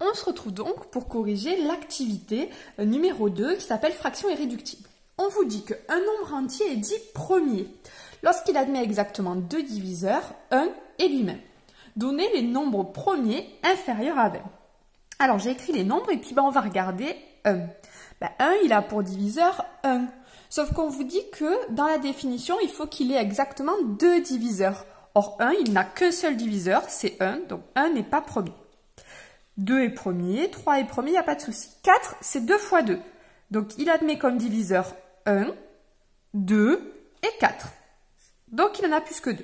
on se retrouve donc pour corriger l'activité numéro 2 qui s'appelle fraction irréductible. On vous dit qu'un nombre entier est dit premier lorsqu'il admet exactement deux diviseurs, 1 et lui-même. Donnez les nombres premiers inférieurs à 20. Alors j'ai écrit les nombres et puis on va regarder 1. 1 il a pour diviseur 1. Sauf qu'on vous dit que dans la définition il faut qu'il ait exactement deux diviseurs. Or 1 il n'a qu'un seul diviseur, c'est 1, donc 1 n'est pas premier. 2 est premier, 3 est premier, il n'y a pas de souci. 4 c'est 2 fois 2. Donc il admet comme diviseur 1, 2 et 4. Donc il en a plus que 2.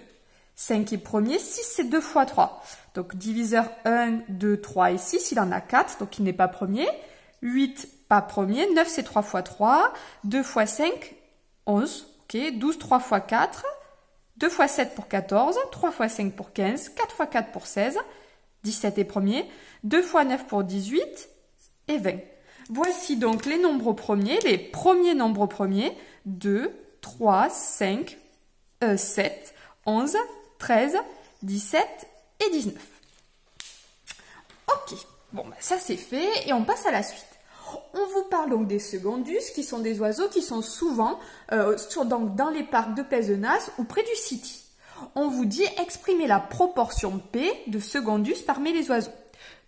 5 est premier, 6 c'est 2 fois 3. Donc diviseur 1, 2, 3 et 6, il en a 4, donc il n'est pas premier. 8, pas premier. 9 c'est 3 fois 3. 2 fois 5, 11. Ok, 12, 3 fois 4. 2 fois 7 pour 14. 3 fois 5 pour 15. 4 fois 4 pour 16. 17 est premier. 2 fois 9 pour 18. Et 20. Voici donc les nombres premiers, les premiers nombres premiers. 2, 3, 5, 7, 11, 13, 17 et 19. Ok, bon, ça c'est fait et on passe à la suite. On vous parle donc des secondus, qui sont des oiseaux qui sont souvent dans les parcs de Pézenas ou près du City. On vous dit exprimer la proportion P de secondus parmi les oiseaux.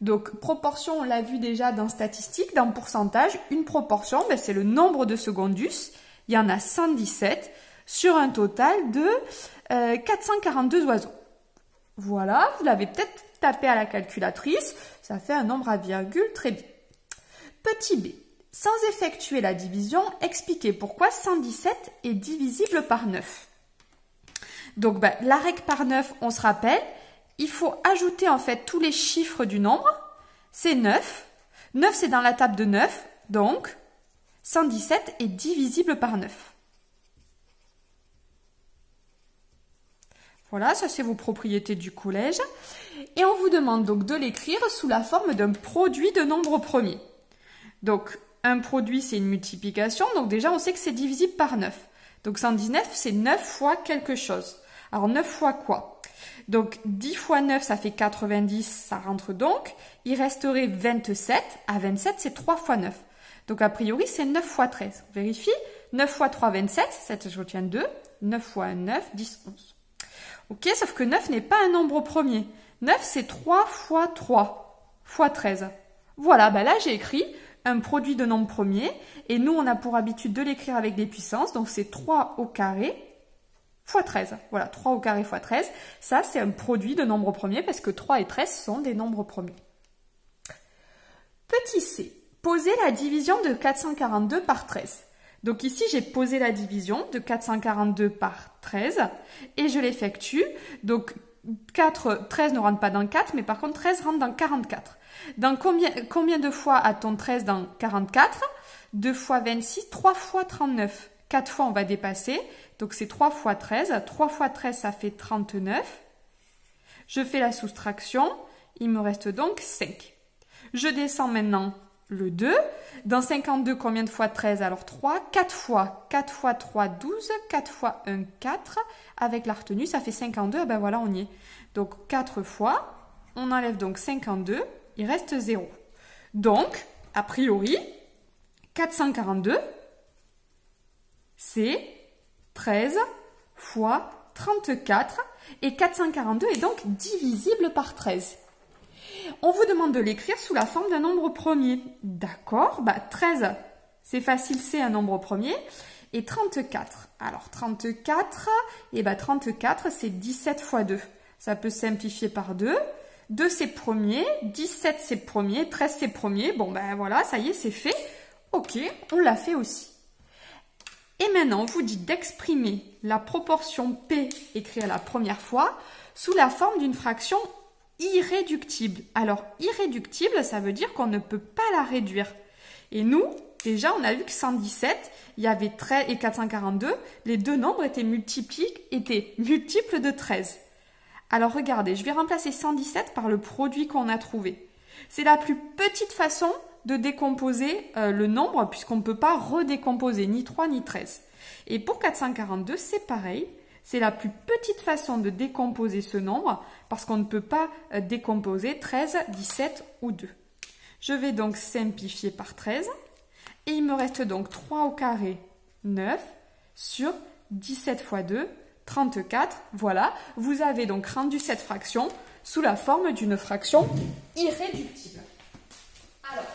Donc, proportion, on l'a vu déjà dans statistiques, dans pourcentage, une proportion, c'est le nombre de secondus. Il y en a 117 sur un total de 442 oiseaux. Voilà, vous l'avez peut-être tapé à la calculatrice, ça fait un nombre à virgule, très bien. Petit b, sans effectuer la division, expliquez pourquoi 117 est divisible par 9. Donc, la règle par 9, on se rappelle, il faut ajouter en fait tous les chiffres du nombre, c'est 9. 9, c'est dans la table de 9, donc 117 est divisible par 9. Voilà, ça c'est vos propriétés du collège. Et on vous demande donc de l'écrire sous la forme d'un produit de nombres premiers. Donc, un produit, c'est une multiplication. Donc déjà, on sait que c'est divisible par 9. Donc 119, c'est 9 fois quelque chose. Alors 9 fois quoi? Donc 10 fois 9, ça fait 90, ça rentre donc. Il resterait 27. À 27, c'est 3 fois 9. Donc a priori, c'est 9 fois 13. On vérifie. 9 fois 3, 27. 7, je retiens 2. 9 fois 1, 9, 10, 11. Ok, sauf que 9 n'est pas un nombre premier. 9, c'est 3 fois 3, fois 13. Voilà, là j'ai écrit un produit de nombres premiers. Et nous, on a pour habitude de l'écrire avec des puissances. Donc c'est 3 au carré fois 13. Voilà, 3 au carré fois 13. Ça, c'est un produit de nombres premiers parce que 3 et 13 sont des nombres premiers. Petit c, posez la division de 442 par 13. Donc ici, j'ai posé la division de 442 par 13 et je l'effectue. Donc 13 ne rentre pas dans 4, mais par contre 13 rentre dans 44. Dans combien de fois a-t-on 13 dans 44? 2 fois 26, 3 fois 39. 4 fois, on va dépasser. Donc c'est 3 fois 13. 3 fois 13, ça fait 39. Je fais la soustraction. Il me reste donc 5. Je descends maintenant le 2. Dans 52, combien de fois 13? Alors 3. 4 fois. 4 fois 3, 12. 4 fois 1, 4. Avec la retenue, ça fait 52. Et ben voilà, on y est. Donc 4 fois. On enlève donc 52. Il reste 0. Donc, a priori, 442, c'est 13 fois 34. Et 442 est donc divisible par 13. On vous demande de l'écrire sous la forme d'un nombre premier. D'accord, 13, c'est facile, c'est un nombre premier. Et 34, alors 34, et 34, c'est 17 fois 2. Ça peut simplifier par 2. 2, c'est premier. 17, c'est premier. 13, c'est premier. Bon, voilà, ça y est, c'est fait. Ok, on l'a fait aussi. Et maintenant, on vous dit d'exprimer la proportion P écrite à la première fois sous la forme d'une fraction irréductible. Alors, irréductible, ça veut dire qu'on ne peut pas la réduire. Et nous, déjà, on a vu que 117, il y avait 13 et 442, les deux nombres étaient multiples de 13. Alors, regardez, je vais remplacer 117 par le produit qu'on a trouvé. C'est la plus petite façon de décomposer le nombre, puisqu'on ne peut pas redécomposer ni 3 ni 13. Et pour 442, c'est pareil. C'est la plus petite façon de décomposer ce nombre, parce qu'on ne peut pas décomposer 13, 17 ou 2. Je vais donc simplifier par 13. Et il me reste donc 3 au carré, 9, sur 17 fois 2, 34. Voilà, vous avez donc rendu cette fraction sous la forme d'une fraction irréductible. Alors,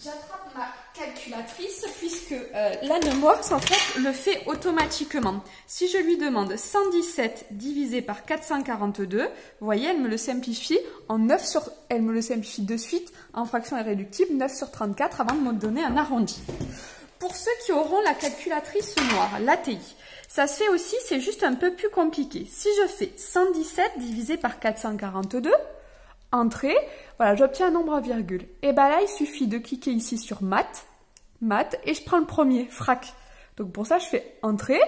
j'attrape ma calculatrice puisque l'Anemox en fait le fait automatiquement. Si je lui demande 117 divisé par 442, vous voyez, elle me le simplifie en 9 sur... Elle me le simplifie de suite en fraction irréductible, 9 sur 34 avant de me donner un arrondi. Pour ceux qui auront la calculatrice noire, l'ATI, ça se fait aussi, c'est juste un peu plus compliqué. Si je fais 117 divisé par 442, entrée, voilà, j'obtiens un nombre à virgule. Et bien là, il suffit de cliquer ici sur maths, et je prends le premier, frac. Donc pour ça, je fais entrée,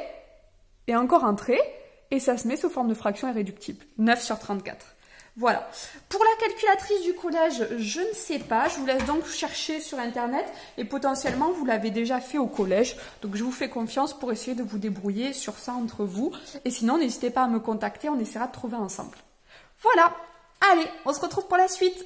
et encore entrée, et ça se met sous forme de fraction irréductible. 9 sur 34. Voilà. Pour la calculatrice du collège, je ne sais pas. Je vous laisse donc chercher sur Internet et potentiellement, vous l'avez déjà fait au collège. Donc, je vous fais confiance pour essayer de vous débrouiller sur ça entre vous. Et sinon, n'hésitez pas à me contacter. On essaiera de trouver ensemble. Voilà. Allez, on se retrouve pour la suite.